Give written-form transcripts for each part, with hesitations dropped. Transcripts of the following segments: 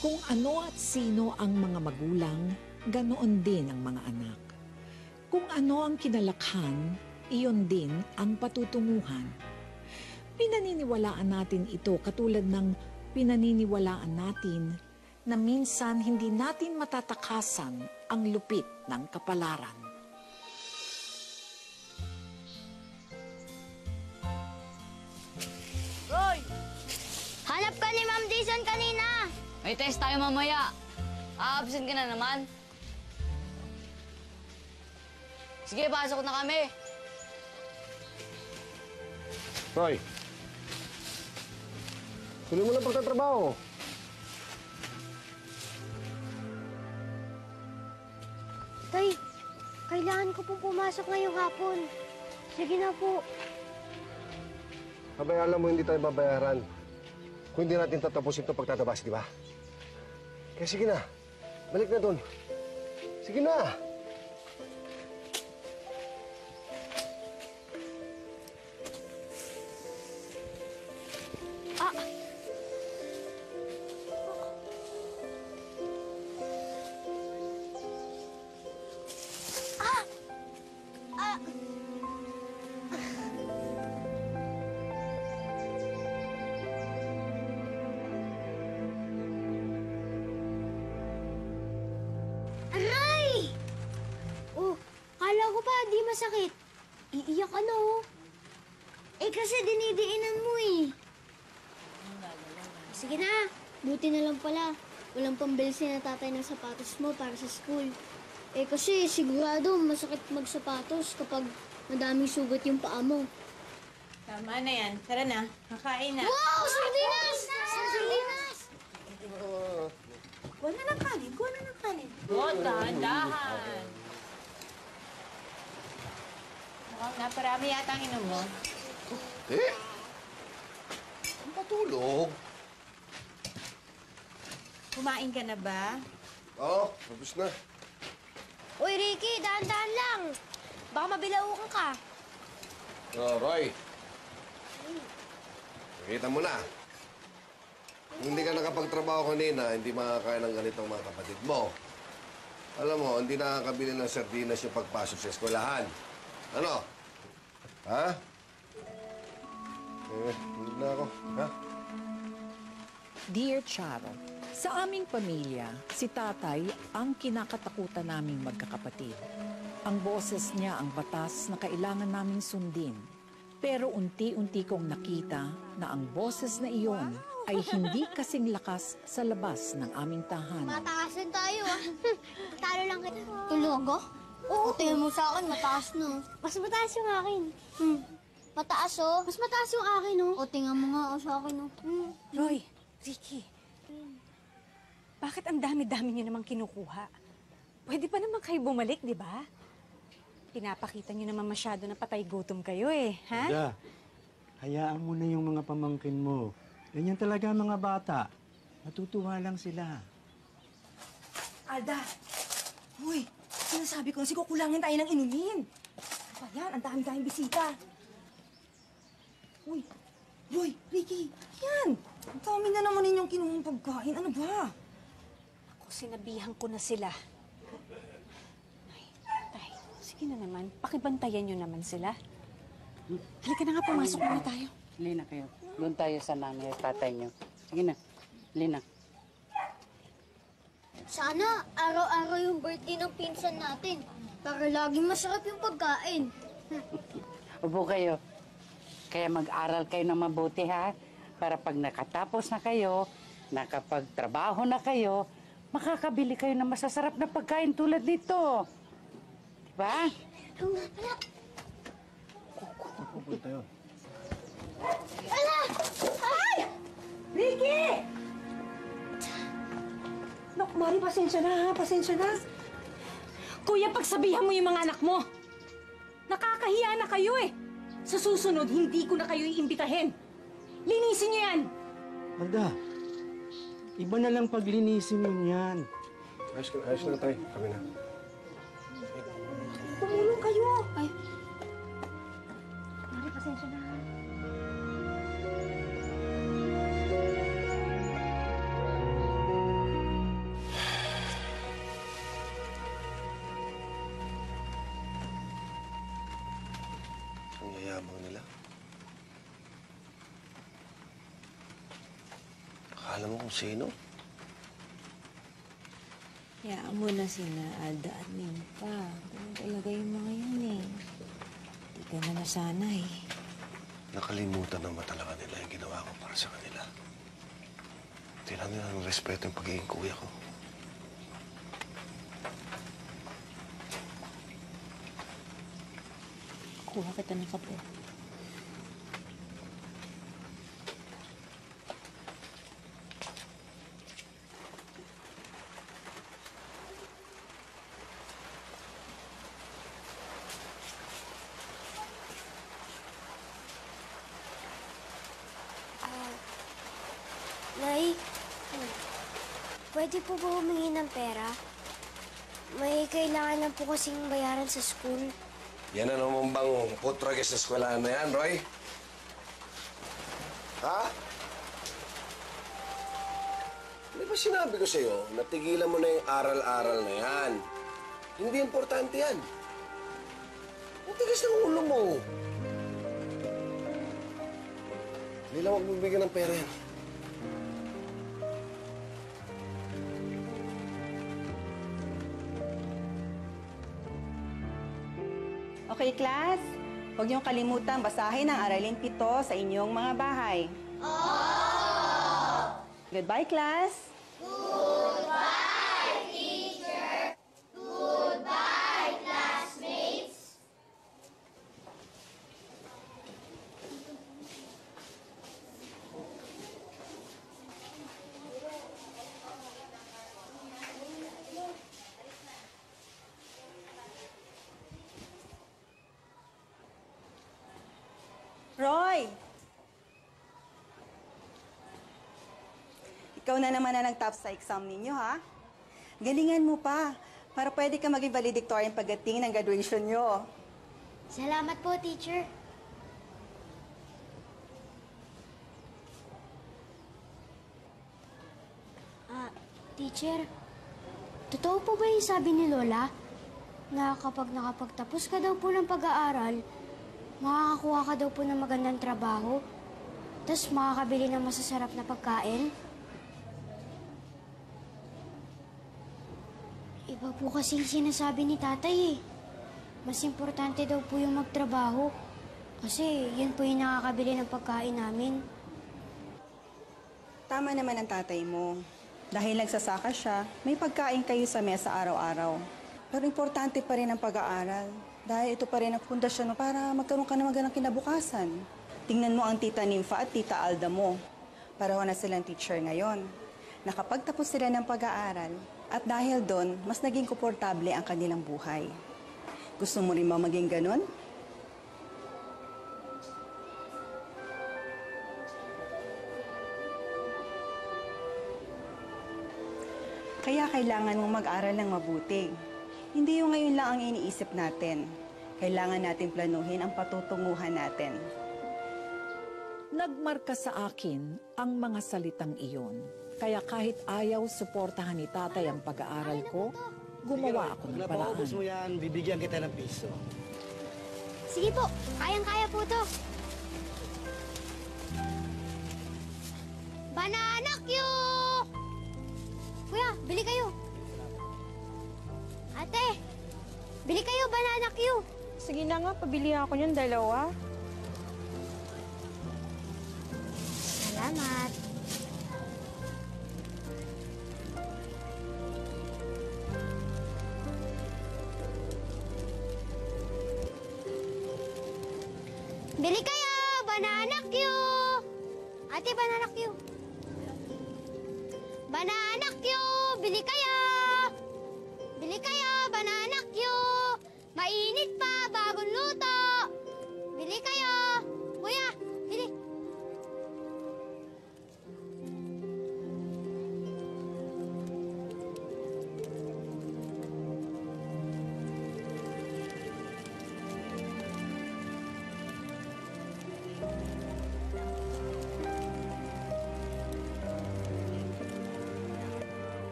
Kung ano at sino ang mga magulang, ganoon din ang mga anak. Kung ano ang kinalakhan, iyon din ang patutunguhan. Pinaniniwalaan natin ito katulad ng pinaniniwalaan natin na minsan hindi natin matatakasan ang lupit ng kapalaran. Roy! Hanap ka ni Ma'am Jason kanina! May test tayo mamaya. A-absent ka na naman. Sige, pasok na kami. Roy, tuloy mo lang pagtatrabaho. Tay, kailangan ko pong pumasok ngayong hapon. Sige na po. Abay, alam mo, hindi tayo babayaran kung hindi natin tatapusin itong pagtatabas, di ba? Kaya sige na, balik na doon. Sige na! Aray! Oh, kala ko pa di masakit. Iiyak ka na oh. Eh kasi dinidiinan mo eh. Sige na, buti na lang pala. Walang pambili si na tatay ng sapatos mo para sa school. Eh kasi sigurado masakit magsapatos kapag madaming sugat yung paa mo. Tama na yan. Tara na. Kakain na. Wow! Sardinas! Sardinas! Kuha na ng kanin. Kuha na ng kanin. Oh, dahan-dahan. Mukhang naparami yata ang inom mo. Eh? Ang patulog. Kumain ka na ba? Oo, tapos na. Uy, Ricky, dahan-dahan lang. Baka mabilaukan ka. Oh, Roy. Nakita mo na. Kung hindi ka nakapagtrabaho kanina, hindi makakain ng ganitong mga kapatid mo. Alam mo, hindi nakakabili ng sardinas yung pagpasok sa eskwelahan. Ano? Ha? Hindi na ako. Ha? Dear Charo, sa aming pamilya, si tatay ang kinakatakutan naming magkakapatid. Ang boses niya ang batas na kailangan naming sundin. Pero unti-unti kong nakita na ang boses na iyon ay hindi kasing lakas sa labas ng aming tahanan. Mataasan tayo ah. Talo lang kita. Tulogo? Oo. Tingin mo sa akin, mataas no. Mas mataas yung akin. Mataas oh. Mas mataas yung akin oh. O tingnan mo nga sa akin oh. Roy, Ricky. Bakit ang dami-dami niyo namang kinukuha? Pwede pa naman kayo bumalik, di ba? Pinapakita niyo naman masyado na patay gutom kayo eh, ha? Alda, hayaan mo na yung mga pamangkin mo. Ganyan talaga ang mga bata. Natutuwa lang sila. Alda! Uy, sinasabi ko, kukulangin tayo ng inumin. Ano ba yan? Ang dami-daming bisita. Uy, Roy, Ricky, yan! Ang dami na naman ninyong kinuhang pagkain. Ano ba? Ako, sinabihan ko na sila. Ay, tay, sige na naman. Pakibantayan niyo naman sila. Halika na nga, pumasok na tayo. Lina kayo. Doon tayo sa nanay at tatay niyo. Sige na. Lina. Sana araw-araw yung birthday ng pinsan natin. Para laging masarap yung pagkain. Upo kayo. Kaya mag-aral kayo ng mabuti, ha? Para pag nakatapos na kayo, nakapagtrabaho na kayo, makakabili kayo ng masasarap na pagkain tulad nito. Diba? Oo nga pala. Upo tayo. Ala! Ay! Ricky! Nak, Mari, pasensya na ha. Pasensya na. Kuya, pagsabihan mo yung mga anak mo. Nakakahiya na kayo eh. Sa susunod, hindi ko na kayo iimbitahin. Linisin niyo yan. Alda, iba na lang paglinisin mo yan. Ayos na tayo. Kami na. Tumulong kayo. Ay, Mari, pasensya na. Akala mo kung sino? Hayaan mo na sina Alda at Nympha. Ganun talaga yung mga yun eh. Hindi ka na nasanay. Nakalimutan naman talaga nila yung ginawa ko para sa kanila. Hindi lang nila ng respeto yung pagiging kuya ko. Kuha kita ng kape. Nay, pwede po ba humingi ng pera? May kailangan lang po kasing bayaran sa school. Yan na naman bang putragis sa eskwelahan na yan, Roy? Ha? Di ba sinabi ko sa'yo, natigilan mo na yung aral-aral na yan? Hindi importante yan. Ang tigas ng ulo mo. Hindi lang magbibigyan ng pera yan. Okay, class? Huwag niyong kalimutan basahin ang aralin 7 sa inyong mga bahay. Goodbye, class. Roy! Ikaw na naman na nag-top sa exam ninyo, ha? Galingan mo pa, para pwede ka maging valedictorian pagdating ng graduation nyo. Salamat po, teacher. Teacher, totoo po ba yung sabi ni Lola na kapag nakapagtapos ka daw po ng pag-aaral, makakakuha ka daw po ng magandang trabaho, tapos makakabili ng masasarap na pagkain? Iba po kasing sinasabi ni tatay eh. Mas importante daw po yung magtrabaho. Kasi yun po yung nakakabili ng pagkain namin. Tama naman ang tatay mo. Dahil nagsasaka siya, may pagkain kayo sa mesa araw-araw. Pero importante pa rin ang pag-aaral. Dahil ito pa rin ang pundasyon mo para magkaroon ka ng magandang kinabukasan. Tingnan mo ang tita Nympha at tita Alda mo. Pareho na silang teacher ngayon. Nakapagtapos sila ng pag-aaral at dahil doon, mas naging komportable ang kanilang buhay. Gusto mo rin ba maging ganun? Kaya kailangan mong mag-aral ng mabuti. Hindi yung ngayon lang ang iniisip natin. Kailangan natin planuhin ang patutunguhan natin. Nagmarka sa akin ang mga salitang iyon. Kaya kahit ayaw suportahan ni tatay ang pag-aaral ko, gumawa ako ng paraan. Napaubos mo yan, bibigyan kita ng piso. Sige po, kayang-kaya po to. Banana Q! Kuya, bili kayo. Ate, bili kayo, Banana Q. Sige na nga, pabili ako niyan 2. Salamat. Bili kayo, Banana Q. Ate, Banana Q. Banana Q, bili kayo. Bili kayo, Banana Q. Mainit pa, bagong luto. Bili kayo. Kuya, bili.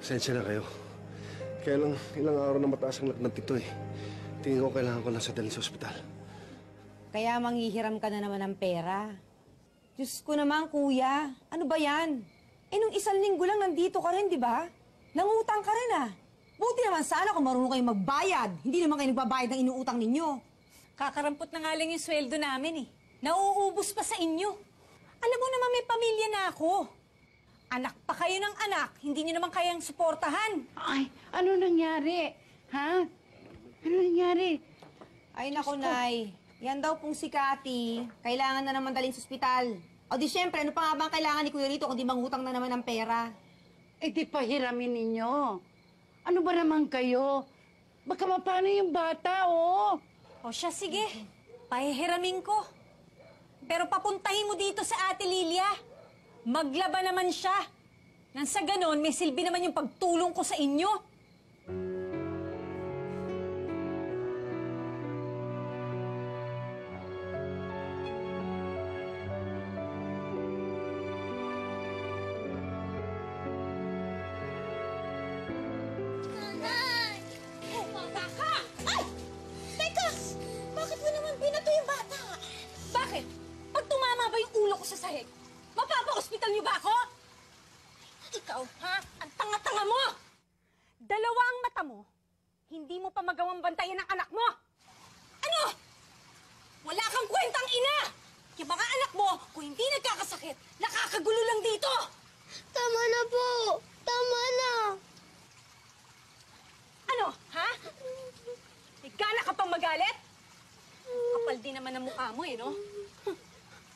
Pasensya na kayo. Kaya lang, ilang araw na mataas ang lagnat nito eh. Tingin ko kailangan ko na sa dalhin sa ospital. Kaya manghihiram ka na naman ng pera. Diyos ko naman, kuya. Ano ba yan? Eh, nung isang linggo lang nandito ka rin, di ba? Nangutang ka rin, ah. Buti naman sana kung marunong kayong magbayad. Hindi naman kayo nagbabayad ng inuutang ninyo. Kakarampot na nga lang yung sweldo namin eh. Nauubos pa sa inyo. Alam mo naman may pamilya na ako. Anak pa kayo ng anak, hindi niyo naman kayang suportahan. Ay, ano nangyari? Ha? Ano nangyari? Ay, naku, Nay. Yan daw pong si Cathy. Kailangan na naman dalhin sa ospital. O di syempre, ano pa nga ba ang kailangan ni Kuya Rito kundi mangutang na naman ng pera? Eh di pahiramin ninyo. Ano ba naman kayo? Baka mapano yung bata, oh. O siya, sige. Pahihiramin ko. Pero papuntahin mo dito sa Ate Lilia. Maglaba naman siya. Nang sa ganon, may silbi naman yung pagtulong ko sa inyo. Nanay! Oh, bata ka! Ay! Teka! Bakit mo naman binato yung bata? Bakit? Pag tumama ba yung ulo ko sa sahig, mapapa-hospital niyo ba ako? Ikaw, ha? Ang tanga-tanga mo! Dalawa ang mata mo, hindi mo pa magawang bantayan ang anak mo! Ano? Wala kang kwentang ina! Yung mga anak mo, kung hindi nagkakasakit, nakakagulo lang dito! Tama na po! Tama na! Ano, ha? May gana ka pang magalit? Kapal din naman ang mukha mo, eh, no?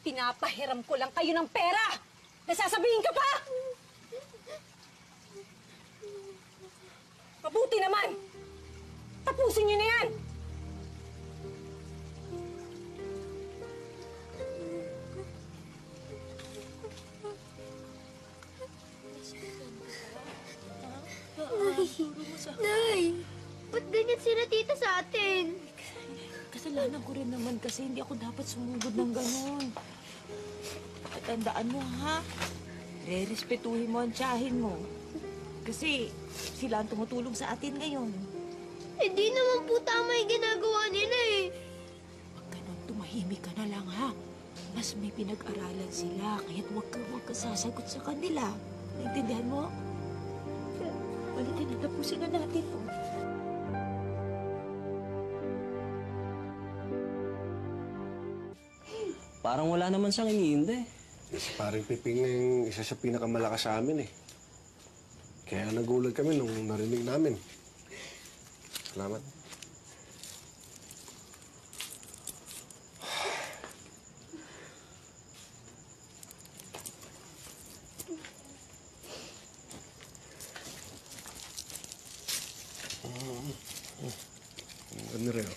Pinapahiram ko lang kayo ng pera! Nasasabihin ka pa! Mabuti naman! Tapusin niyo na yan! Nay! Ba't ganyan sila tita sa atin? Kasalanan ko rin naman kasi hindi ako dapat sumugod ng ganon. At tandaan mo, ha? Re-respetuhin mo ang tiyahin mo. Kasi sila ang tumutulong sa atin ngayon. Eh di naman po tama yung ginagawa nila eh. Pag ganon, tumahimik ka na lang, ha? Mas may pinag-aralan sila, kaya't huwag ka sasagot sa kanila. Naintindihan mo? Balikan na, tapusin na natin to. Parang wala naman siyang iniinda eh. Si paring Piping na yung isa sa pinakamalakas sa amin eh. Kaya nagulat kami nung narinig namin. Salamat. Ganda rin.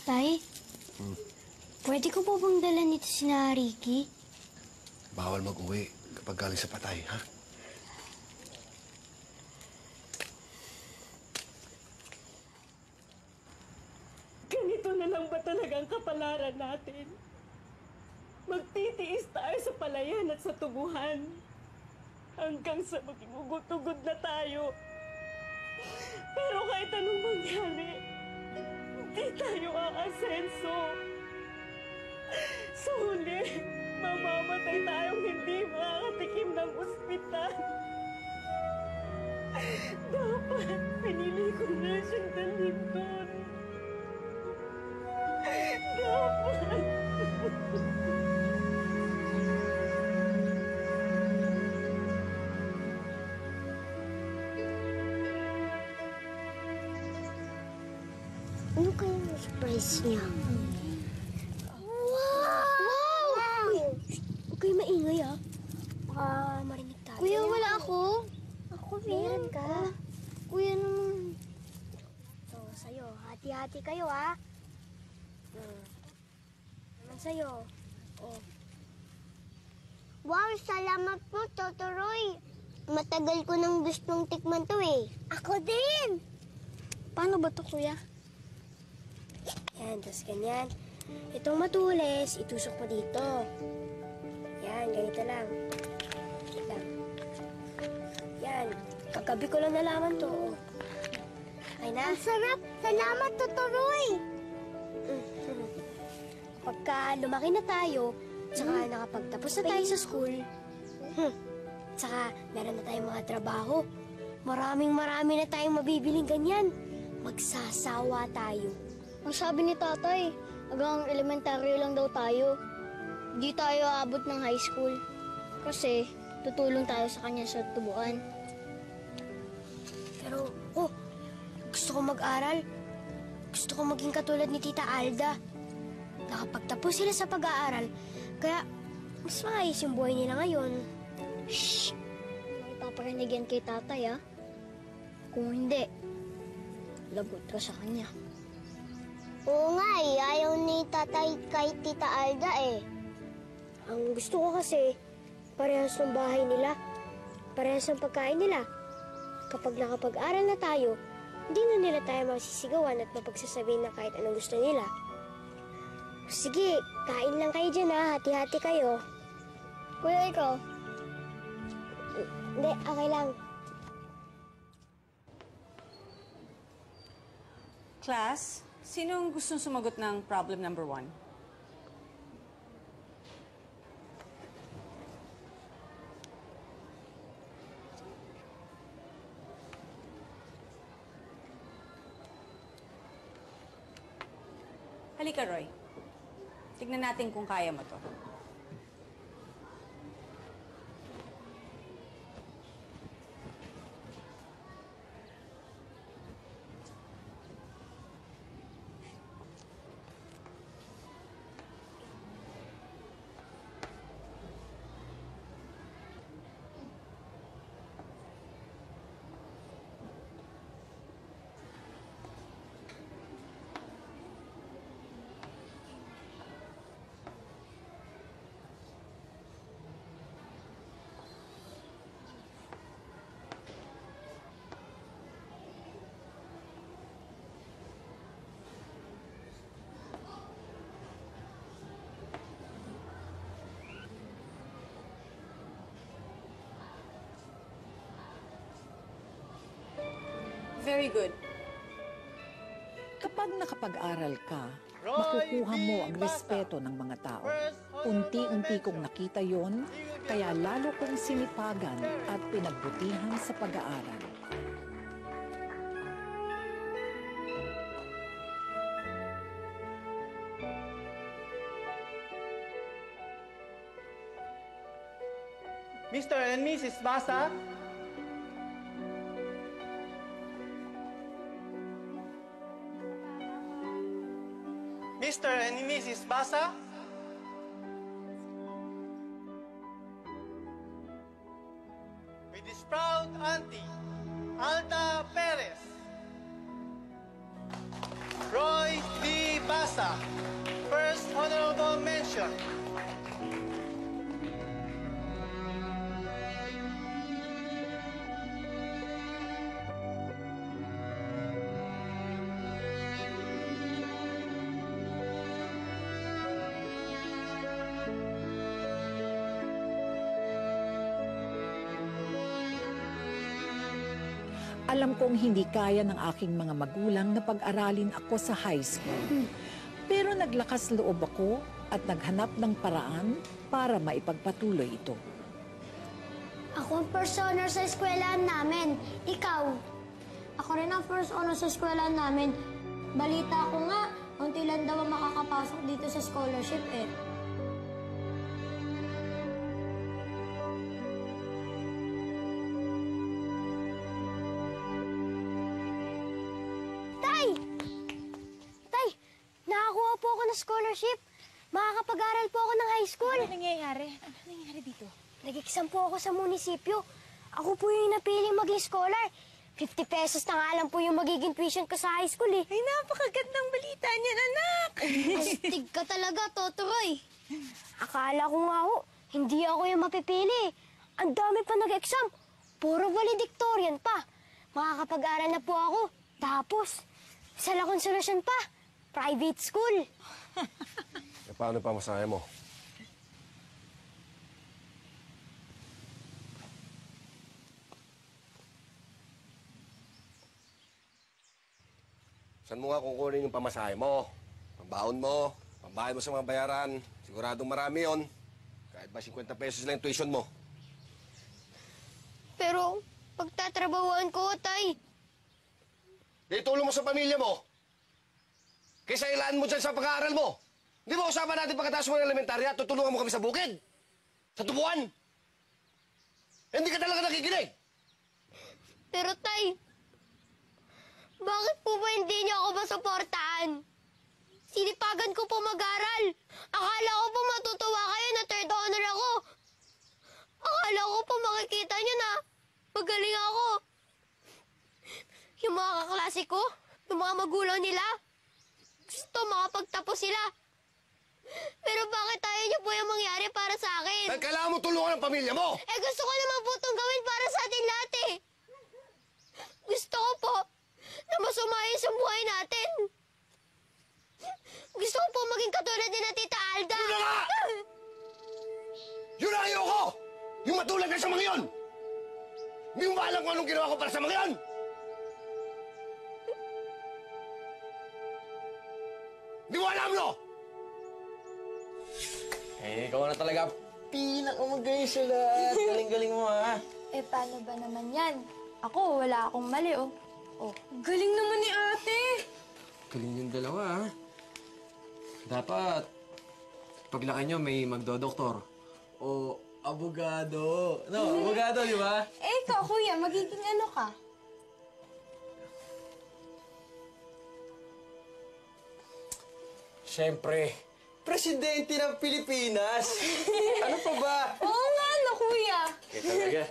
Tay, pwede ko po bang dala nito si Ricky? Bawal mag-uwi kapag galing sa patay, ha? Ganito na lang ba talagang kapalaran natin? Magtitiis tayo sa palayan at sa tubuhan. Hanggang sa maging ugod-ugod na tayo. Pero kahit anong mangyari, hindi tayo aasenso. Sa huli, mamamatay tayong hindi makakatikim ng ospital. Dapat pinili ko na siyang dalhin doon. Dapat. Ano kaya yung surprise niya? Wow! Huwag kayo maingay, ah. Baka marinig tayo. Kuya, wala ako. Ako, meron ka. Kuya naman. So, sa'yo, hati-hati kayo, ha? Naman sa'yo. Oh. Wow, salamat po, Totoroy. Matagal ko nang gustong tikman to, eh. Ako din! Paano ba to, kuya? Yan, tapos ganyan. Itong matulis, itusok mo dito. Yan, ganito lang. Lang. Yan, kagabi ko lang nalaman to. Ay na. Ang sarap! Salamat, Totoroy! pagka lumaki na tayo, tsaka nakapagtapos na tayo sa school, tsaka meron na tayong mga trabaho, marami na tayong mabibiling ganyan. Magsasawa tayo. Ang sabi ni tatay, hanggang elementaryo lang daw tayo. Di tayo aabot ng high school. Kasi tutulong tayo sa kanya sa tubuan. Pero, gusto ko mag-aral. Gusto ko maging katulad ni Tita Alda. Nakapagtapos sila sa pag-aaral, kaya mas maayos yung buhay nila ngayon. Shhh! May paparinig yan kay tatay, ah. Kung hindi, lagot ka sa kanya. Oo nga eh, ayaw ni tatay kay Tita Alda eh. Ang gusto ko kasi, parehas ng bahay nila, parehas ng pagkain nila. Kapag nakapag-aral na tayo, hindi na nila tayo masisigawan at mapagsasabihin na kahit anong gusto nila. Sige, kain lang kayo dyan ha, hati-hati kayo. Kuya, ikaw? Hindi, okay lang. Class, sinong gustong sumagot ng problem number 1? Halika, Roy. Tignan natin kung kaya mo to. Very good. Kapag nakapag-aral ka, makukuha mo ang respeto ng mga tao. Unti-unti kong nakita yon, kaya lalo kong sinipagan at pinagbutihan sa pag-aaral. Mr. and Mrs. Basa, Mr. and Mrs. Basa, with his proud auntie, Alda Perez, Roy D. Basa, first honorable mention. Alam kong hindi kaya ng aking mga magulang na pag-aralin ako sa high school. Pero naglakas loob ako at naghanap ng paraan para maipagpatuloy ito. Ako ang first honor sa eskwelahan namin. Ikaw? Ako rin ang first honor sa eskwelahan namin. Balita ko nga, unti lang daw ang makakapasok dito sa scholarship eh. Tay! Nakakuha po ako ng scholarship. Makakapag-aral po ako ng high school. Ano nangyayari? Ano nangyayari dito? Nag-exam po ako sa munisipyo. Ako po yung napiling maging scholar. 50 pesos na nga lang po yung magiging tuition ko sa high school eh. Ay, napakagandang balita niyan, anak! Astig ka talaga, Totoroy. Akala ko nga ho, hindi ako yung mapipili. Ang dami pa nag-exam. Puro valedictorian pa. Makakapag-aral na po ako. Tapos, isa lang akong solusyon pa. Private school. E paano pa masaya mo? Saan mo nga kukunin yung pamasahe mo? Pambaon mo? Pambayad mo sa mga bayaran, siguradong marami yon. Kahit ba 50 pesos lang yung tuition mo. Pero, pagtatrabahuan ko, tay. Di tulong mo sa pamilya mo. Kaysa ilaan mo dyan sa pag-aaral mo. Di ba usapan natin pagkatapos mo ng elementarya, tutulungan mo kami sa bukid? Sa tubuan? Hindi ka talaga nakikinig. Pero, tay, bakit po ba hindi niyo ako masuportahan? Sinipagan ko po mag-aral. Akala ko po matutuwa kayo na third honor ako. Akala ko po makikita niyo na magaling ako. Yung mga kaklase ko, yung mga magulang nila, gusto makapagtapos sila. Pero bakit tayo niyo po yung mangyari para sa akin? Dahil kailangan mo tulungan ang pamilya mo. Eh gusto ko naman po itong gawin para sa atin lahat eh. Gusto ko po na mas umayos ang buhay natin. Gusto ko po maging katulad din na Tita Alda. Yun na nga! Yun na ayoko! Yung matulad ka sa mga yun! Hindi mo ba alam kung anong ginawa ko para sa mga yun? Hindi mo alam, no? Eh, ikaw na talaga pinakamagaling sa lahat. Galing-galing mo, ha? Eh, paano ba naman yan? Ako, wala akong mali, oh. Oh. Galing naman ni ate! Galing yung dalawa, ha? Dapat, paglaki nyo may magdodoktor. O abogado. No, abogado, di ba? Eh, ikaw, kuya, magiging ano ka? Siyempre, presidente ng Pilipinas. Ano pa ba? Oo nga, no, kuya. Okay, talaga.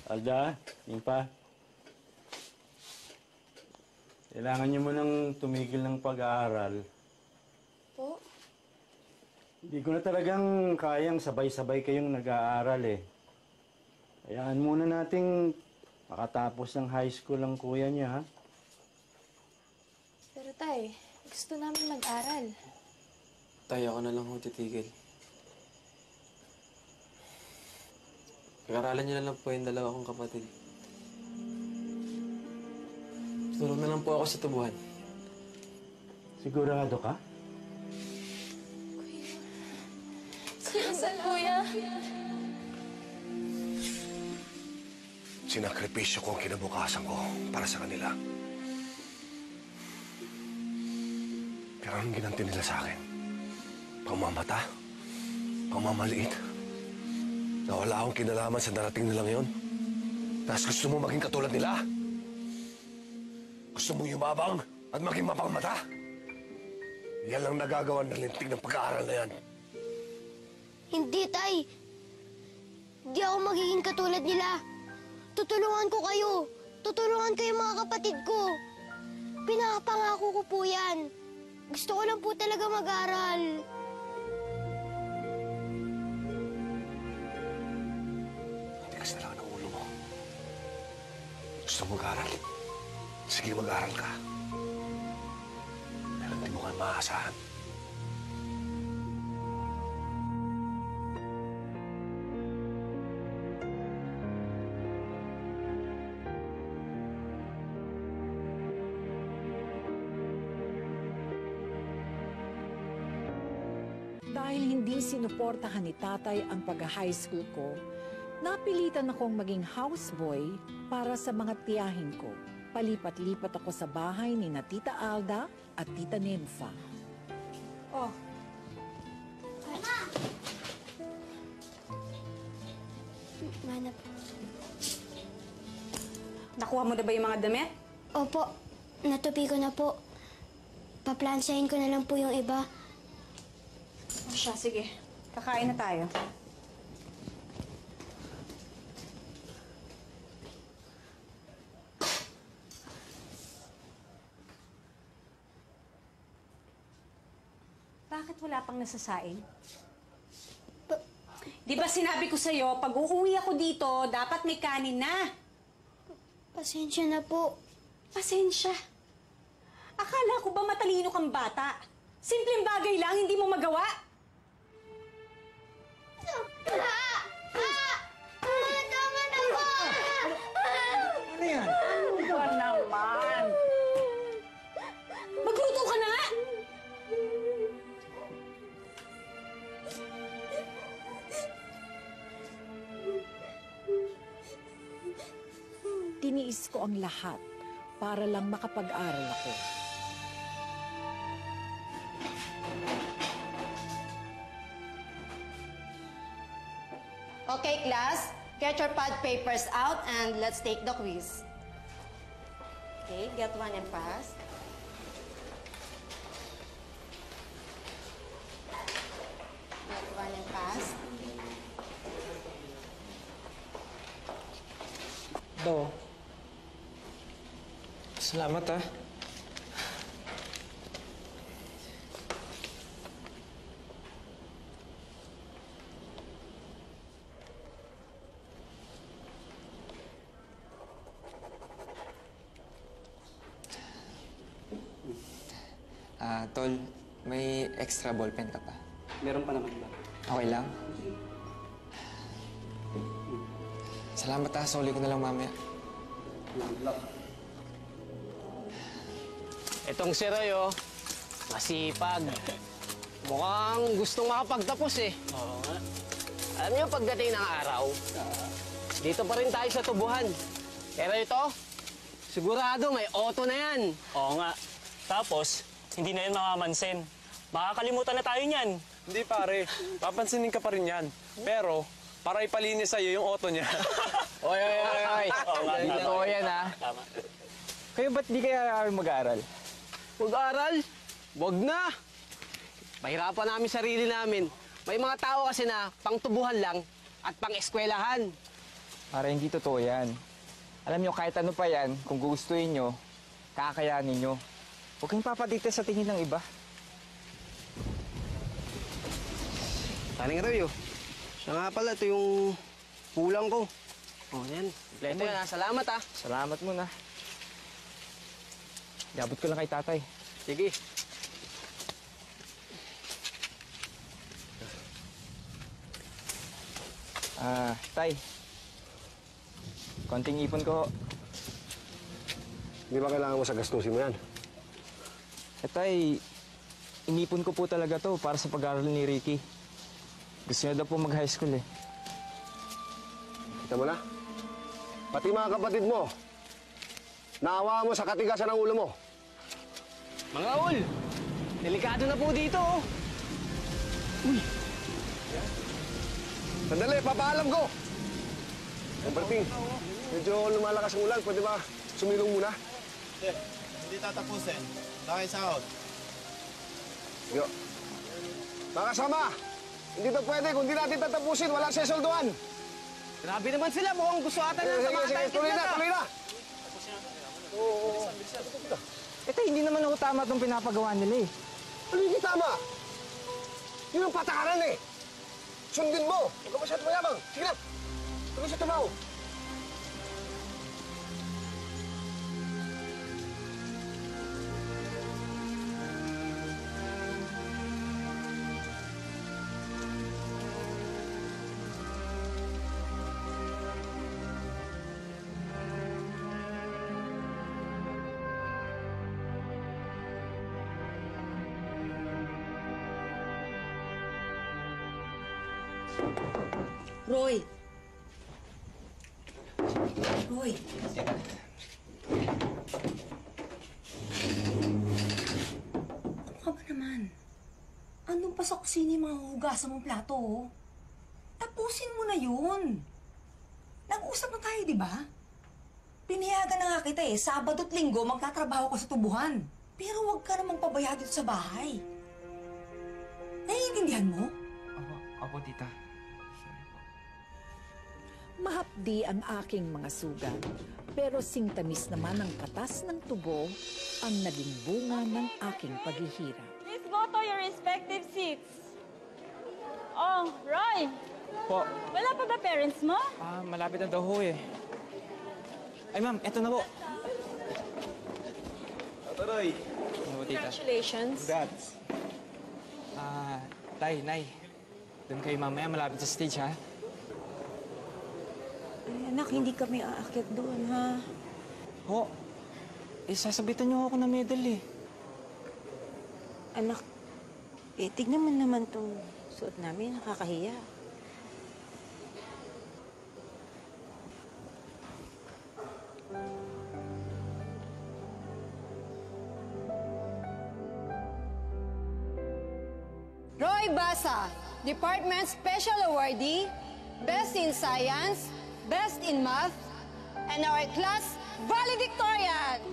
Alda, yung pa. Kailangan niyo mo nang tumigil ng pag-aaral. Po? Hindi ko na talagang kayang sabay-sabay kayong nag-aaral eh. Hayaan muna nating makatapos ng high school ang kuya niya, ha? Pero tay, gusto namin mag-aral. Tayo ako na lang ho titigil. Pag-aralan niyo na lang po yung dalawa kong kapatid. Tulong na lang po ako sa tubuhan. Sigurado ka? Saan, kuya? Sinakripisyo ko ang kinabukasan ko para sa kanila. Pero anong ginanti nila sa akin? Pangmamata? Pangmamaliit? Na wala akong kinalaman sa darating nila ngayon? Tapos gusto mo maging katulad nila? Gusto mo yumabang at maging mapangmata? Yan lang nagagawa ng lintik ng pag-aaral na yan. Hindi, tay. Hindi ako magiging katulad nila. Tutulungan ko kayo. Tutulungan kayo mga kapatid ko. Pinapangako ko po yan. Gusto ko lang po talaga mag-aral. Tigas na lang ang ulo mo. Gusto mo mag-aral? Sige, mag-aral ka. Pero hindi mo ka maaasahan. Dahil hindi sinuportahan ni tatay ang pag-high school ko, napilitan akong maging houseboy para sa mga tiyahin ko. Palipat-lipat ako sa bahay ni na Tita Alda at Tita Nympha. Oh, Mana po. nakuha mo na ba yung mga damit? Opo, natupi ko na po. Paplansahin ko na lang po yung iba. O siya, sige. Kakain na tayo. Bakit wala pang nasasain? Di ba sinabi ko sa'yo, pag uuwi ako dito, dapat may kanin na. Pasensya na po. Pasensya. Akala ko ba matalino kang bata? Simpleng bagay lang, hindi mo magawa? Tama na po! Ano yan? Ano naman? Magluto ka na nga! Sinakripisyo ko ang lahat para lang makapag-aral ako. Okay, class. Get your pad papers out and let's take the quiz. Okay, get one and pass. Get one and pass. Do. Salamat, ah. Tol, may extra ballpen ka pa? Meron pa naman ba? Okay lang? Salamat ha, soli ko na lang mamaya. Itong si Roy, oh, masipag. Mukhang gustong makapagtapos eh. Oo nga. Alam niyo, pagdating ng araw, dito pa rin tayo sa tubuhan. Pero ito, sigurado may auto na yan. Oo nga. Tapos, hindi na yan makamansin. Makakalimutan na tayo niyan. Hindi pare, papansinin ka pa rin yan. Pero, para ipalinis sa'yo yung auto niya. Oy. Oo nga. Totoo yan, ha? Tama. Kayo ba't di kaya mag-aaral? Mag-aaral? Wag na. Mahirapan namin sarili namin. May mga tao kasi na pangtubuhan lang at pang-eskwelahan. Para hindi totoo yan. Alam nyo, kahit ano pa yan, kung gugustuhin nyo, kakayanin nyo. Huwag kayong papatite sa tingin ng iba. Taning Roy, oh. Siya nga pala, ito yung kulang ko. Oh, yan. Kompleto yan, ha? Salamat, ha? Salamat muna. Iabot ko lang kay tatay. Sige. Tay. Konting ipon ko. Hindi ba kailangan mo sa gastusin mo yan? Tay, inipon ko po talaga to para sa pag-aaral ni Ricky. Gusto niya daw po mag-high school eh. Kita mo na? Pati mga kapatid mo, naawa mo sa katigasan ng ulo mo. Mga Raul, delikado na po dito, oh. Uy! Sandali, papaalam ko! Berting, medyo lumalakas ang ulan. Pwede ba sumilong muna? Hindi tatapusin. Bakit sahod? Yo. Mga kasama, hindi to pwede. Kung di natin tatapusin, wala siya soldoan. Grabe naman sila. Mukhang gusto ata na Sige, tuloy na. Oo. Tay, hindi naman ako tama itong pinapagawa nila eh. Ano hindi tama? Yun ang patakaran eh. Sundin mo. Huwag ka masyadong mayabang. Sige na. Tuloy sa trabaho. Roy! Roy! Ano ka ba naman? Andun pa sa kusina yung mga hugasan mong plato, oh. Tapusin mo na yun. Nag-usap na tayo, di ba? Pinayagan na nga kita eh. Sabado at Linggo, magtatrabaho ka sa tubuhan. Pero huwag ka namang pabaya dito sa bahay. Naiintindihan mo? Opo, tita. Mahapdi ang aking mga sugat, pero singtamis naman ang katas ng tubo ang naging bunga ng aking paghihirap. Please go to your respective seats. Oh, Roy! Po. Wala pa ba parents mo? Malapit na daw ho eh. Ay ma'am, eto na po. Roy. Ano po, tita? Congratulations. Congrats. Tay, Nay. Doon kayo mamaya, malapit sa stage ha. Ay, anak, hindi kami aakyat doon, ha? Ho, sasabitan niyo ako ng medal eh. Anak, tignan mo naman itong suot namin. Nakakahiya. Roy Basa, Department Special Awardee, Best in Science, Best in Math, and our class valedictorian.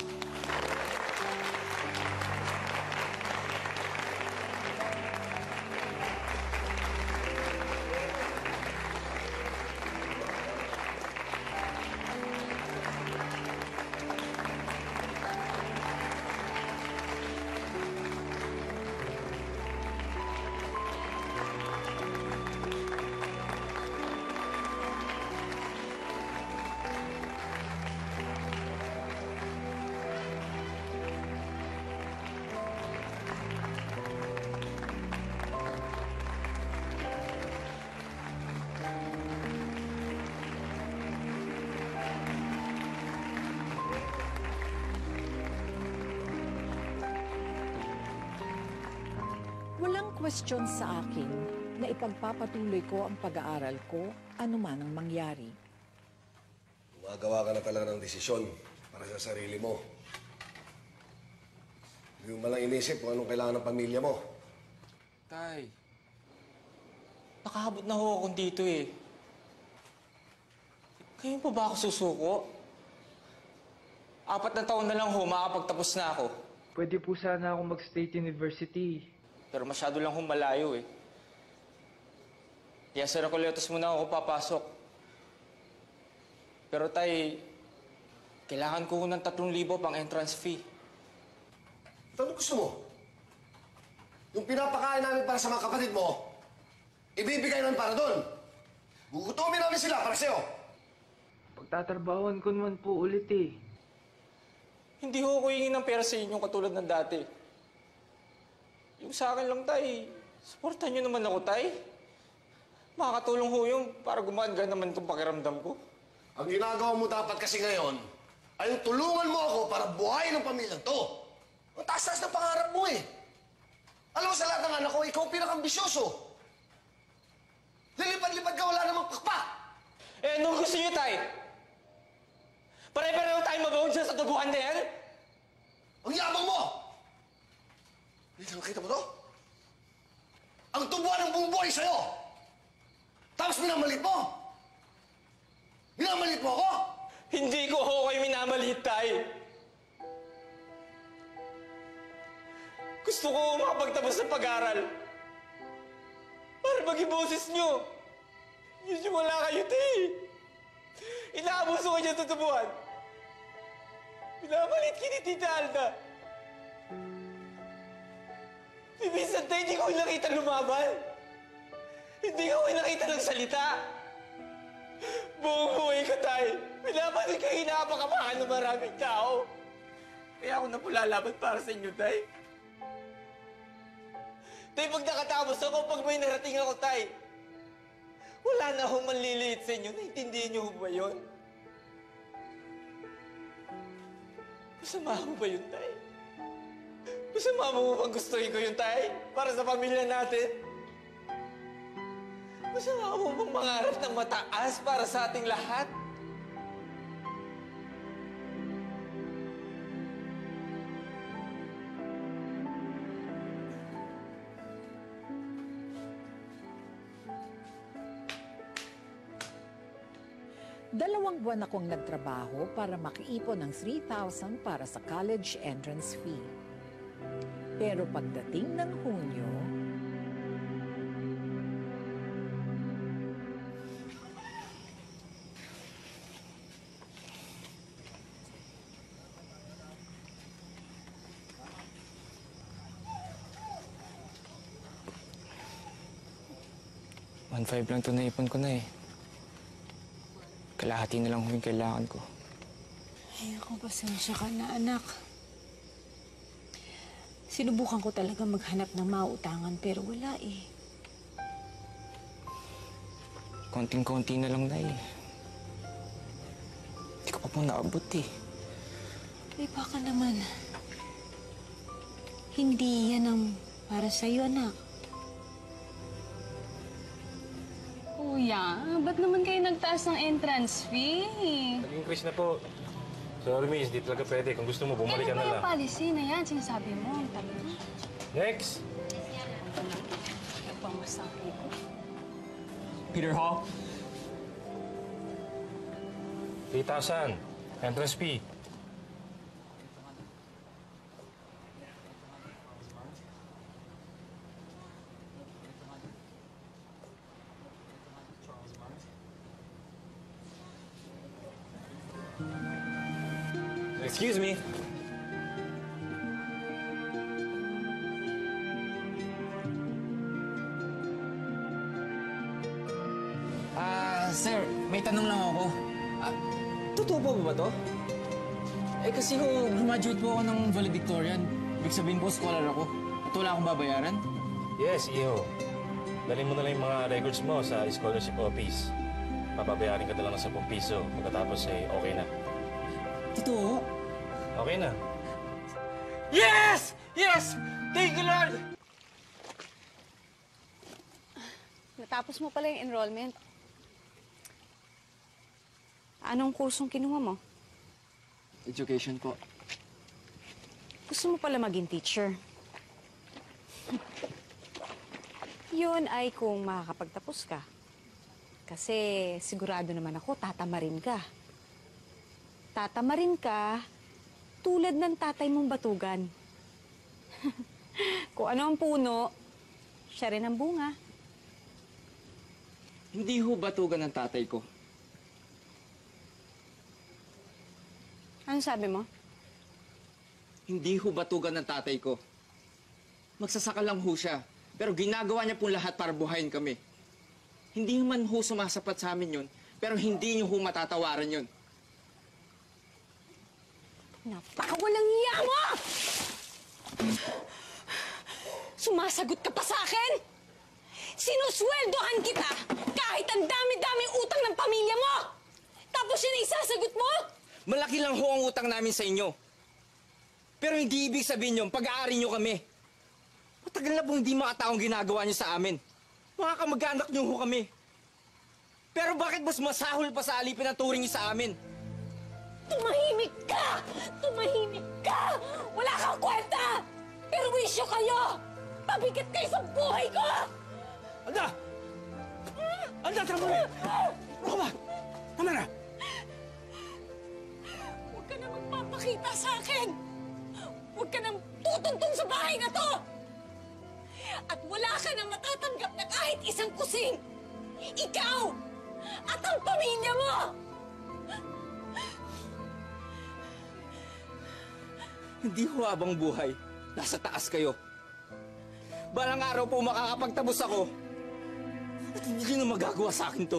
Walang question sa akin na ipagpapatuloy ko ang pag-aaral ko anuman ang mangyari. Gumagawa ka na talaga ng desisyon para sa sarili mo. Hindi mo malang inisip kung anong kailangan ng pamilya mo. Tay, nakahabot na ho ako dito eh. Ngayon pa ba ako susuko? 4 na taon na lang ho, makapagtapos na ako. Pwede po sana ako mag-state university. Pero masyado lang ho malayo eh. Kaya sa Recoletos muna ako papasok. Pero tay, kailangan ko ng 3,000 pang entrance fee. Ano gusto mo? Yung pinapakain namin para sa mga kapatid mo, ibibigay namin para doon. Gugutumin namin sila para sa'yo. Pagtatrabawan ko naman po ulit eh. Hindi ho ko hingin ng pera sa inyo katulad ng dati. Yung sa akin lang, tay, supportan nyo naman ako, tay. Makakatulong ho yung para gumagaan naman itong pakiramdam ko. Ang ginagawa mo dapat kasi ngayon ay yung tulungan mo ako para buhayin ang pamilyang to. Ang taas-taas ng pangarap mo eh. Alam mo, sa lahat ng anak ko, ikaw ang pinakambisyoso. Lilipad-lipad ka, wala namang pakpak. Eh, anong gusto niyo, tay? Pare-pareho tayo mabaon siya sa tubuhan na yan? Ang yabang mo! Hindi nakita mo to? Ang tubuhan ng buong buhay sa'yo! Tapos minamalit mo! Minamalit mo ako? Hindi ko ho kayo minamalit, tay. Gusto ko makapagtapos ng pag-aral. Para maging boses nyo. Yun yung wala kayo, tay. Inaabuso ko niya tutubuhan. Minamalit ki ni Tita Alda. Minsan, tay, hindi ko nakita lumaban. Hindi ko nakita nagsalita. Buong buhay ko, tay. Minamalit ko hinapakamahan ng maraming tao. Kaya ako na po lalaban para sa inyo, tay. Tay, pag nakatapos ako, pag may narating ako, tay, wala na akong manliliit sa inyo. Naintindihan niyo ba yun? Masama mo ba yun, tay? Masama mo bang gustuhin ko yun, tay? Para sa pamilya natin? Masama mo bang mangarap ng mataas para sa ating lahat? Dalawang buwan akong nagtrabaho para makiipon ng 3,000 para sa college entrance fee. Pero pagdating ng Hunyo, $1,500 lang ito naipon ko na eh. Kalahati na lang yung kailangan ko. Ay, ako, pasensya ka na, anak. Sinubukan ko talaga maghanap ng mautangan, pero wala eh. Konting-konti na lang, Nay. Hindi ko pa pong naabot eh. Ay, baka naman. Hindi yan ang para sa'yo, anak. Kuya, ba't naman kayo nagtaas ng entrance fee? Nag-increase na po. Sorry, miss. Di talaga pwede. Kung gusto mo, bumalik ka Ano ba na yung lang. policy na yan? Sinasabi mo. Talaga. Next! Pamasahe ko. Peter Hall? 3,000. Entrance fee. Excuse me. Sir, may tanong lang ako. Totoo po ba to? Eh kasi graduate po ako ng valedictorian. Ibig sabihin po, scholar ako. At wala akong babayaran. Yes, iho. Dali mo na lang yung mga records mo sa scholarship office. Papabayarin ka na lang ng 10 piso. Pagkatapos okay na. Totoo? Okay na. Yes! Yes! Thank you, Lord! Natapos mo pala yung enrollment. Anong kursong kinuha mo? Education po. Gusto mo pala maging teacher. Yun ay kung makakapagtapos ka. Kasi sigurado naman ako, tatamarin ka. Tatamarin ka tulad ng tatay mong batugan. Kung ano ang puno, siya rin ang bunga. Hindi ho batugan ng tatay ko. Ano sabi mo? Hindi ho batugan ng tatay ko. Magsasaka lang ho siya. Pero ginagawa niya pong lahat para buhayin kami. Hindi man ho sumasapat sa amin yun, pero hindi niyo ho matatawaran yun. Napakawalang hiya mo! Sumasagot ka pa sa akin? Sinusweldohan kita kahit ang dami-daming utang ng pamilya mo! Tapos yun ang isasagot mo? Malaki lang ho ang utang namin sa inyo. Pero hindi ibig sabihin yun, pag-aari nyo kami. Matagal na pong hindi mga taong ginagawa nyo sa amin. Mga kamag-anak nyo ho kami. Pero bakit mas masahol pa sa alipin ang turing nyo sa amin? Tumahimik ka! Tumahimik ka! Wala kang kwenta! Pero wisyo kayo! Pabigat kayo sa buhay ko! Anda! Anda, tama na! Ano ba? Tama na! Huwag ka na magpapakita sa akin! Huwag ka nang tutuntun sa bahay na to! At wala ka nang matatanggap na kahit isang kusing! Ikaw! At ang pamilya mo! Hindi ho habang buhay. Nasa taas kayo. Balang araw po makakapagtabos ako. At hindi nyo magagawa sa akin to.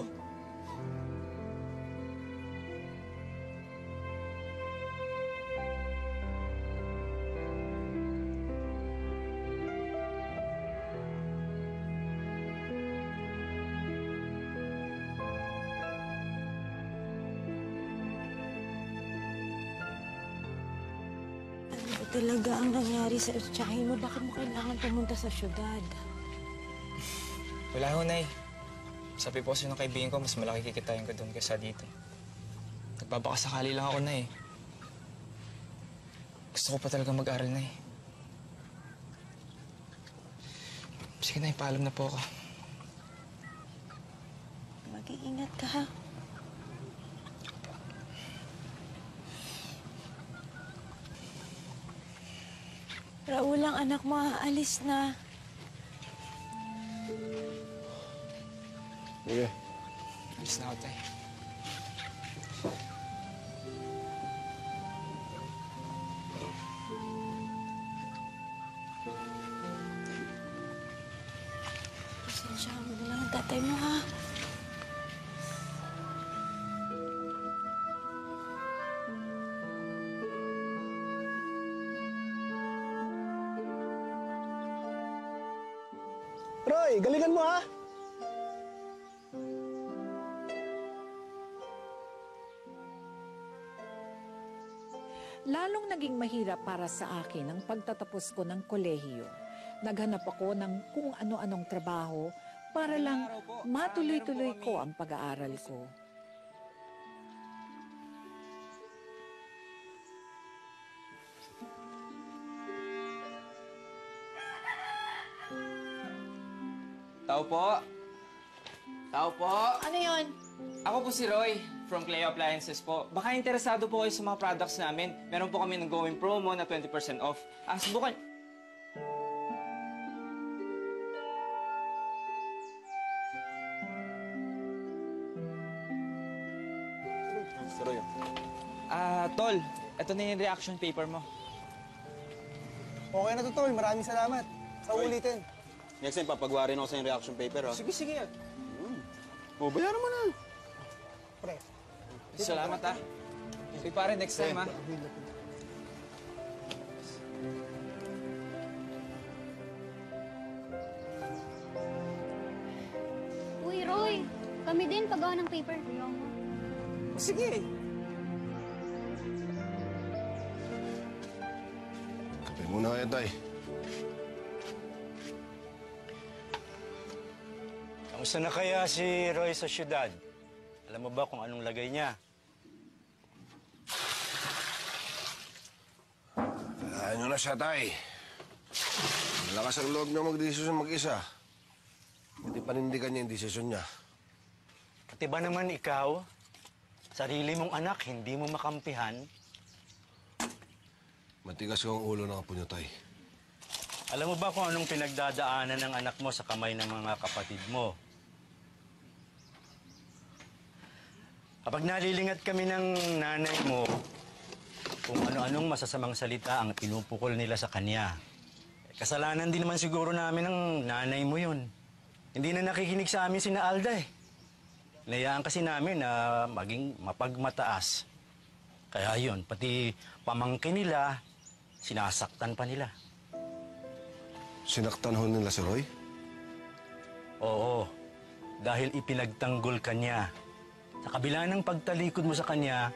Talaga ang nangyari sa tsahin mo? Bakit mo kailangan pumunta sa syudad? Wala ho, Nay. Sabi po kasi ng kaibigan ko, mas malaki kikitain ko doon kaysa dito. Nagbabakasakali lang ako, Nay. Gusto ko pa talaga mag-aral, Nay. Sige, Nay, paalam na po ako. Mag-iingat ka, ha? Raul, ang anak mo, aalis na. Sige. Alis na ako, Tay. Pasensya mo na lang ang tatay mo, ha? Roy, galingan mo ha! Lalong naging mahirap para sa akin ang pagtatapos ko ng kolehiyo. Naghanap ako ng kung ano-anong trabaho para lang matuloy-tuloy ko ang pag-aaral ko. Tao po. Tao po. Ano yun? Ako po si Roy from Cleo Appliances po. Baka interesado po kayo sa mga products namin. Meron po kami nag-going promo na 20% off. Subukan. Si Roy. Tol, ito na yung reaction paper mo. Okay na to, Tol. Maraming salamat. Sa ulitin. Next time, papagawa rin ako sa yung reaction paper, ha? Sige, sige. O, bayaran mo na. Pre. Salamat, ha. Sige, pare, next time, ha. Uy, Roy. Kami din paggawa ng paper. Sige. Kape muna kayo, Tay. Kamusta na kaya si Roy sa syudad? Alam mo ba kung anong lagay niya? Ano na siya, Tay? Malakas ang loob niya mag-desisyon mag-isa. Hindi panindigan niya yung desisyon niya. Pati ba naman ikaw, sarili mong anak, hindi mo makampihan? Matigas ko ang ulo ng apo niyo, Tay. Alam mo ba kung anong pinagdadaanan ng anak mo sa kamay ng mga kapatid mo? Kapag nalilingat kami ng nanay mo, kung ano-anong masasamang salita ang pinupukol nila sa kanya. Kasalanan din naman siguro namin ng nanay mo yun. Hindi na nakikinig sa amin sina Alda eh. Nayaan kasi namin na maging mapagmataas. Kaya yun, pati pamangkin nila, sinasaktan pa nila. Sinaktan ho nila si Roy? Oo, dahil ipinagtanggol ka niya. Sa kabila ng pagtalikod mo sa kanya,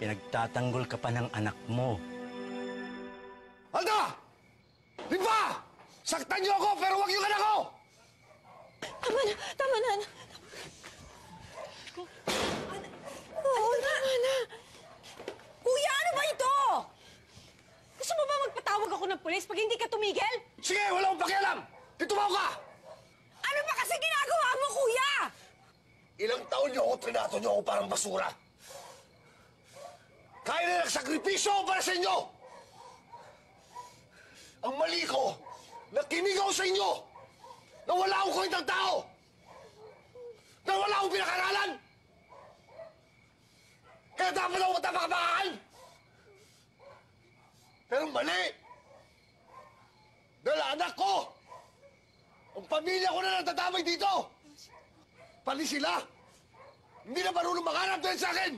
pinagtatanggol ka pa ng anak mo. Alda! Di ba? Saktan niyo ako pero wag yung anak ko! Tama na! Tama na! Oo, tama na! Kuya, ano ba ito? Gusto mo ba magpatawag ako ng pulis pag hindi ka tumigil? Sige, wala akong pakialam! Titumaw ka! Ano ba kasi ginagawa mo, kuya? Ilang taon niyo ako, trinato niyo ako parang basura. Kaya na nagsakripisyo ako para sa inyo! Ang mali ko, nakinig ako sa inyo! Na wala akong kwentang tao! Na wala akong pinakaralan! Kaya dapat ako matapakabakaan! Pero mali! Dahil anak ko! Ang pamilya ko na natatamay dito! Pati sila! Hindi na marunong makaharap dahil sa akin!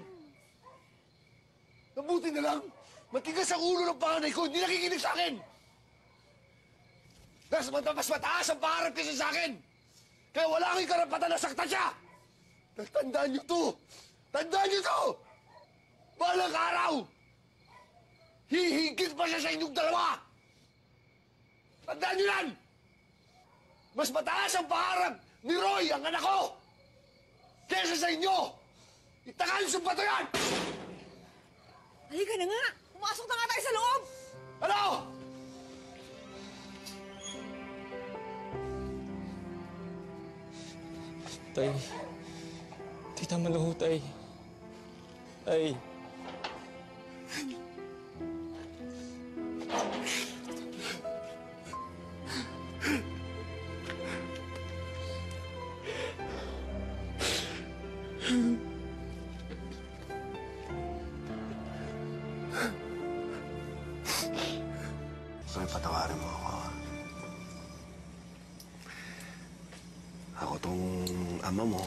Mabuti na lang, matigas ang ulo ng panganay ko, hindi nakikinig sa akin! Mas mataas ang pangarap kasi sa akin! Kaya wala akong karapatan na saktan siya! Tandaan niyo to! Tandaan niyo to! Balang araw! Hihigit pa siya sa inyong dalawa! Tandaan niyo yan! Mas mataas ang pangarap ni Roy, ang anak ko! Kesa sa inyo! Itakan sa bato yan! Halika na nga! Pumasok na nga tayo sa loob! Ano? Tay. Tay, tama na ho, Tay. Tay. Roy, patawarin mo ako. Ako tong ama mo.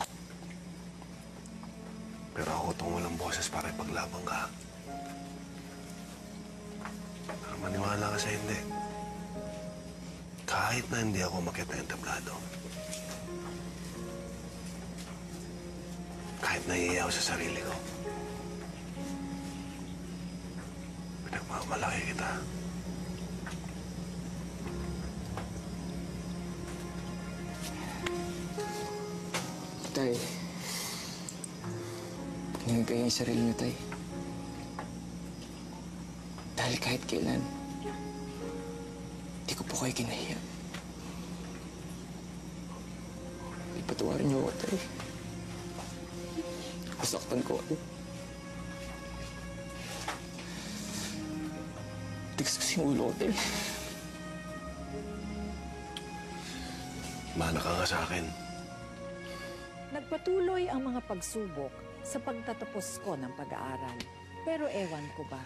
Pero ako tong walang boses para ipaglaban ka. Pero maniwala ka sa hindi. Kahit na hindi ako makita yung tablado. Kahit naiiyaw sa sarili ko. Pinagmamalaki kita. Tay. Tingnan kayo yung sarili niyo, Tay. Dahil kahit kailan, hindi ko po kayo kinahiya. Patawarin niyo ako, tay. Nasaktan ko kayo. Tigas kasi yung ulo ko, tay. Mana ka nga sa akin. Nagpatuloy ang mga pagsubok sa pagtatapos ko ng pag-aaral. Pero ewan ko ba,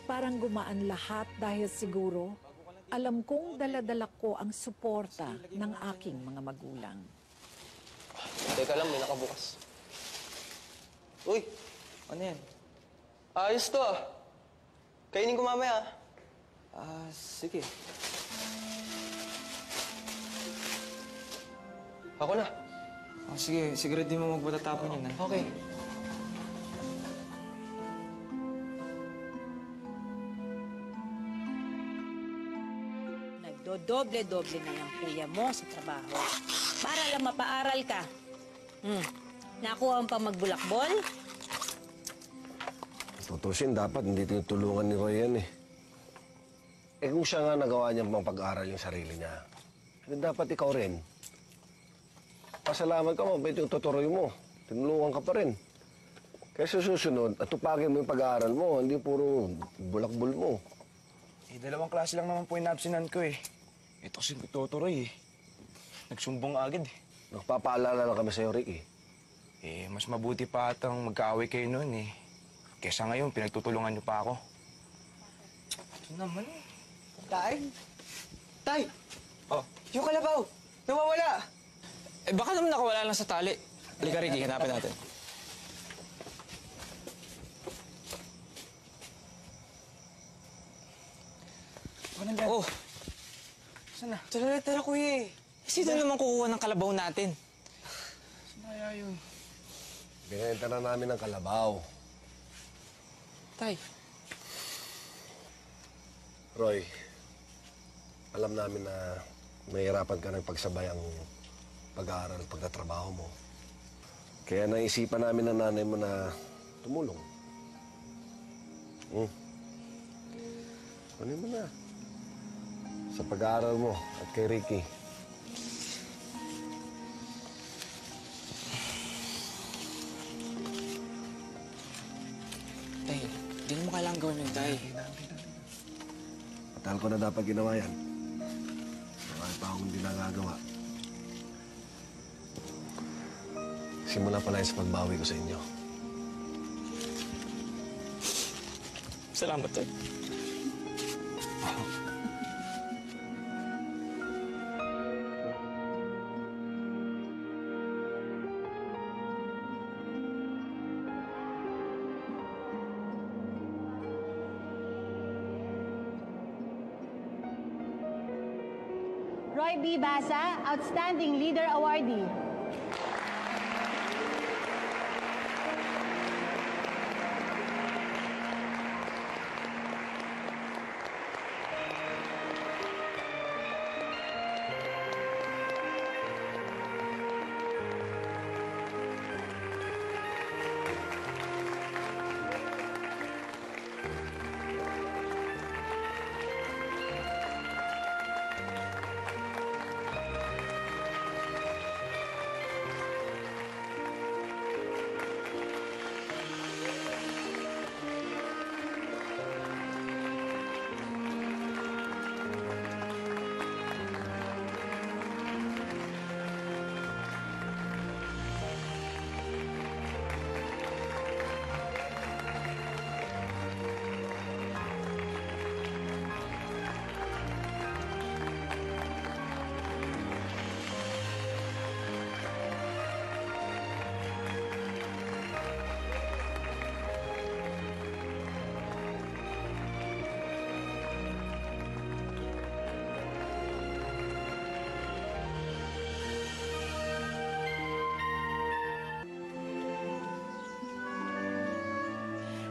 parang gumaan lahat dahil siguro alam kong dala-dala ko ang suporta ng aking mga magulang. Teka lang, may nakabukas. Uy! Ano yan? Ayos to ah. Kainin ko mamaya. Sige. Ako na. Sige, sigurado mo magbatatapon yun, ha? Okay. Nagdodoble-doble na yung kuya mo sa trabaho. Para lang mapaaral ka. Nakuha mo pa magbulakbol? Tutusin, dapat hindi tinutulungan ni Roy yan eh. Eh kung siya nga nagawa niya pang pag-aaral yung sarili niya, dapat ikaw rin. Pasalamat ka, mabait yung tuturoy mo. Tinulungan ka pa rin. Kaya sa susunod, atupagin mo yung pag-aaral mo, hindi puro bulakbol mo. Eh, 2 klase lang naman po yung napsinan ko eh. Ito kasi tuturoy eh. Nagsumbong agad eh. Nagpapaalala lang kami sa'yo, Ricky. Eh, mas mabuti pa atang magkaaway kayo noon eh. Kesa ngayon, pinagtutulungan niyo pa ako. Ito naman eh. Tay? Tay! Oh. Yung kalabaw! Nawawala! Eh, baka naman nakawala lang sa tali. Halika, Ricky, hanapin natin. Oh! Saan na? Tara, kuya eh. Sino naman kukuha ng kalabaw natin? Saan kaya yun? Binenta na namin ng kalabaw. Tay. Roy, alam namin na mahirapan ka ng pagsabay ang pag-aaral at pagtatrabaho mo. Kaya naisipan namin ng nanay mo na tumulong. Kunin mo na. Sa pag-aaral mo at kay Ricky. Tay, di mo kailangan gawin yun, Tay. Matagal ko na dapat ginawa yan. Marami pa akong hindi nagagawa. Simula pa na sa pagbawi ko sa inyo. Salamat, Tay. Roy B. Basa, Outstanding Leader Awardee.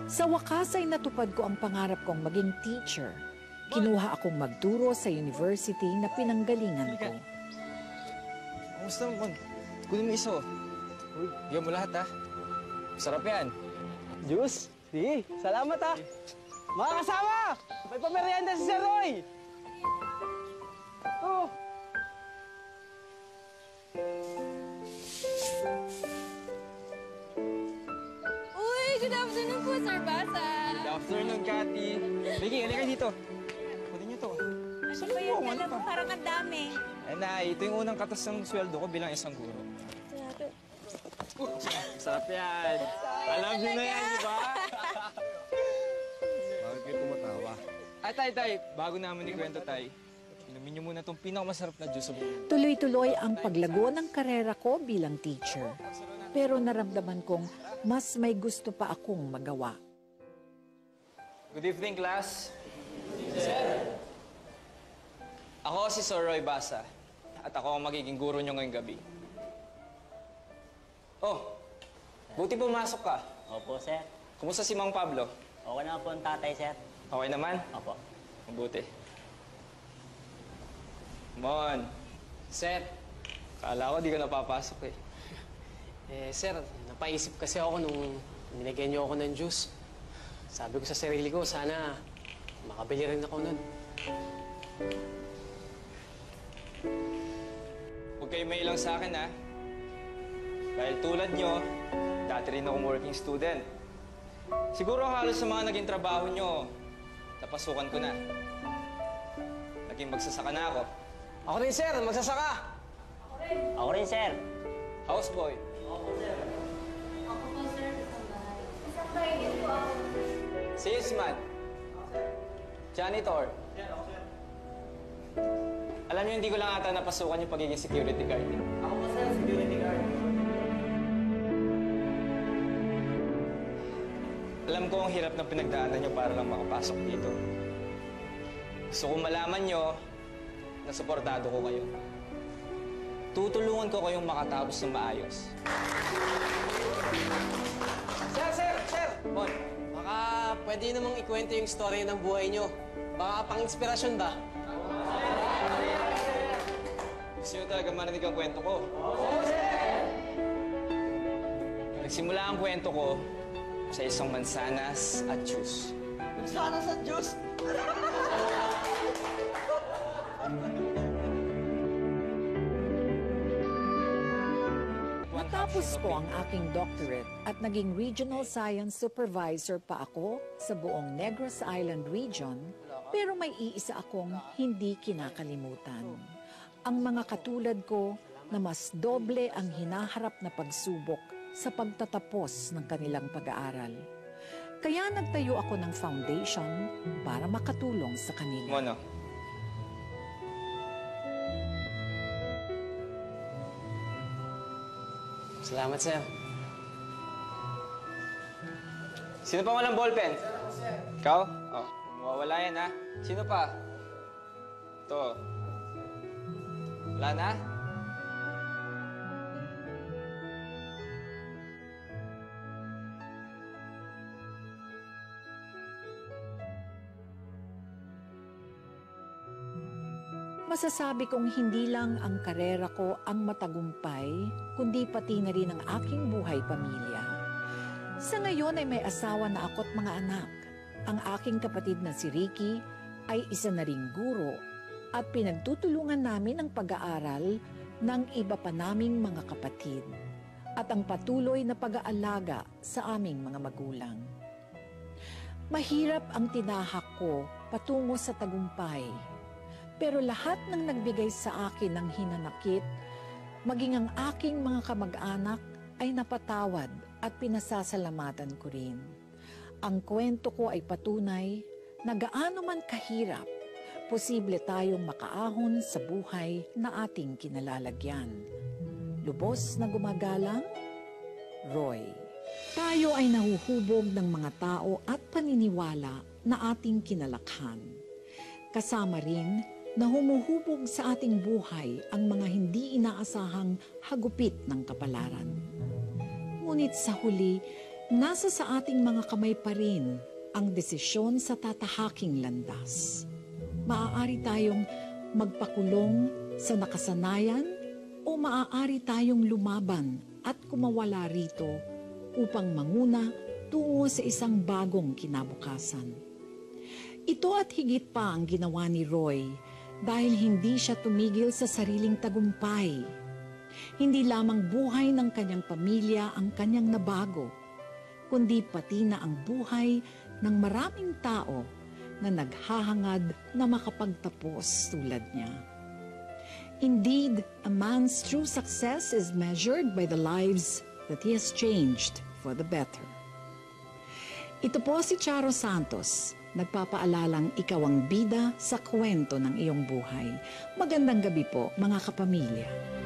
Sa wakas ay natupad ko ang pangarap kong maging teacher. Kinuha akong magturo sa university na pinanggalingan ko. Kamusta naman? Kunin mo isa, oh. Uy, bigyan mo lahat, ha? Sarap yan. Juice? Sige, salamat ha. Mga kasama! May pamerienda si Sir Roy! Oh! Basa! Good afternoon, Cathy. Vicky, halika dito. Kunin niyo to. Ano ba yan? Alam mo, parang ang dami. Eh, Nay, ito yung unang katas ng sweldo ko bilang isang guro. Sarap yan. Alam niyo na yan, di ba? Bakit kayo tumatawa? Ay, tay, bago namin ikwento, tay, inumin niyo muna itong pinakamasarap na juice sa buhay. Tuloy-tuloy ang paglago ng karera ko bilang teacher. Pero naramdaman kong mas may gusto pa akong magawa. Good evening, class. Sir. Ako si Sir Roy Basa. At ako ang magiging guro niyo ngayong gabi. Oh, buti pumasok ka. Opo, sir. Kumusta si Mang Pablo? Okay naman po ang tatay, sir. Okay naman? Opo. Mabuti. Mon. Sir. Kala ko di ka napapasok eh. Sir, napaisip kasi ako nung nilagyan niyo ako ng juice. Sabi ko sa sarili ko, sana makabili rin ako nun. Huwag kayo may ilang sa akin, ha? Dahil tulad nyo, dati rin akong working student. Siguro halos sa mga naging trabaho nyo, napasukan ko na. Naging magsasaka na ako. Ako rin, sir. Magsasaka. Ako rin, sir. Houseboy. Ako, sir. Ako po, sir. Isang bahay din po ako. Salesman. Janitor. Alam niyo, hindi ko lang ata napasukan yung pagiging security guard. Ako po, sir. Security guard. Alam ko ang hirap ng pinagdaanan niyo para lang makapasok dito. Gusto kong malaman niyo na suportado ko kayo. Tutulungan ko kayong makatapos ng maayos. Sir! Mon. Baka pwede namang ikwento yung story ng buhay niyo. Baka pang-inspirasyon ba? Gusto niyo talaga marinig ang kwento ko? Nagsimula ang kwento ko sa isang mansanas at juice. Mansanas at juice? Natapos ko ang aking doctorate at naging regional science supervisor pa ako sa buong Negros Island region, pero may iisa akong hindi kinakalimutan. Ang mga katulad ko na mas doble ang hinaharap na pagsubok sa pagtatapos ng kanilang pag-aaral. Kaya nagtayo ako ng foundation para makatulong sa kanila. Mono. Salamat, sir. Sino pa walang ballpen? Ikaw? Oh, mawawala yan, ha? Sino pa? Ito. Wala na? Masasabi kong hindi lang ang karera ko ang matagumpay, kundi pati na rin ang aking buhay pamilya. Sa ngayon ay may asawa na ako't mga anak. Ang aking kapatid na si Ricky ay isa na ring guro at pinagtutulungan namin ang pag-aaral ng iba pa naming mga kapatid at ang patuloy na pag-aalaga sa aming mga magulang. Mahirap ang tinahak ko patungo sa tagumpay. Pero lahat ng nagbigay sa akin ng hinanakit, maging ang aking mga kamag-anak ay napatawad at pinasasalamatan ko rin. Ang kwento ko ay patunay na gaano man kahirap, posible tayong makaahon sa buhay na ating kinalalagyan. Lubos na gumagalang, Roy. Tayo ay nahuhubog ng mga tao at paniniwala na ating kinalakhan. Kasama rin na humuhubog sa ating buhay ang mga hindi inaasahang hagupit ng kapalaran. Ngunit sa huli, nasa sa ating mga kamay pa rin ang desisyon sa tatahaking landas. Maaari tayong magpakulong sa nakasanayan o maaari tayong lumaban at kumawala rito upang manguna tungo sa isang bagong kinabukasan. Ito at higit pa ang ginawa ni Roy dahil hindi siya tumigil sa sariling tagumpay. Hindi lamang buhay ng kanyang pamilya ang kanyang nabago, kundi pati na ang buhay ng maraming tao na naghahangad na makapagtapos tulad niya. Indeed, a man's true success is measured by the lives that he has changed for the better. Ito po si Charo Santos, nagpapaalalang ikaw ang bida sa kwento ng iyong buhay. Magandang gabi po, mga kapamilya.